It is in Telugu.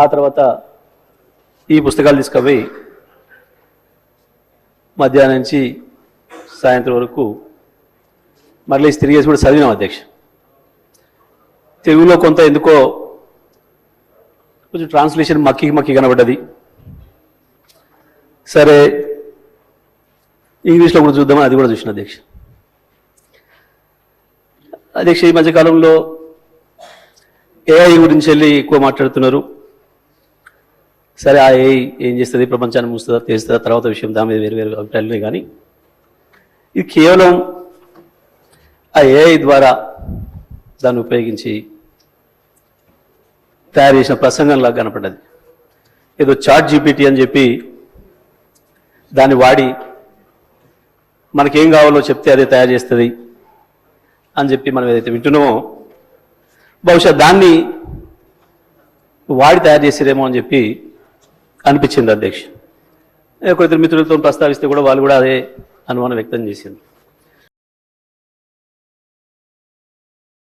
ఆ తర్వాత ఈ పుస్తకాలు తీసుకుపోయి మధ్యాహ్నం నుంచి సాయంత్రం వరకు మళ్ళీ తిరిగేసి కూడా చదివినాం అధ్యక్ష. తెలుగులో కొంత ఎందుకో కొంచెం ట్రాన్స్లేషన్ మక్కి కనబడ్డది. సరే ఇంగ్లీష్లో కూడా చూద్దామని అది కూడా చూసిన అధ్యక్ష. ఈ మధ్యకాలంలో ఏఐ గురించి వెళ్ళి ఎక్కువ మాట్లాడుతున్నారు. సరే ఆ ఏఐ ఏం చేస్తుంది, ప్రపంచాన్ని మూస్తుందా తెలుస్తుందా తర్వాత విషయం, దాని మీద వేరు వేరు అభిప్రాయాలు ఉన్నాయి. కానీ ఇది కేవలం ఆ ఏఐ ద్వారా దాన్ని ఉపయోగించి తయారు చేసిన ప్రసంగంలాగా కనపడ్డది. ఏదో చాట్ జీపీటీ అని చెప్పి దాన్ని వాడి మనకేం కావాలో చెప్తే అదే తయారు చేస్తుంది అని చెప్పి మనం ఏదైతే వింటున్నామో బహుశా దాన్ని వాడి తయారు చేసేదేమో అని చెప్పి అనిపించింది అధ్యక్ష. ఒక ఇద్దరు మిత్రులతో ప్రస్తావిస్తే కూడా వాళ్ళు కూడా అదే అనుమానం వ్యక్తం చేసింది.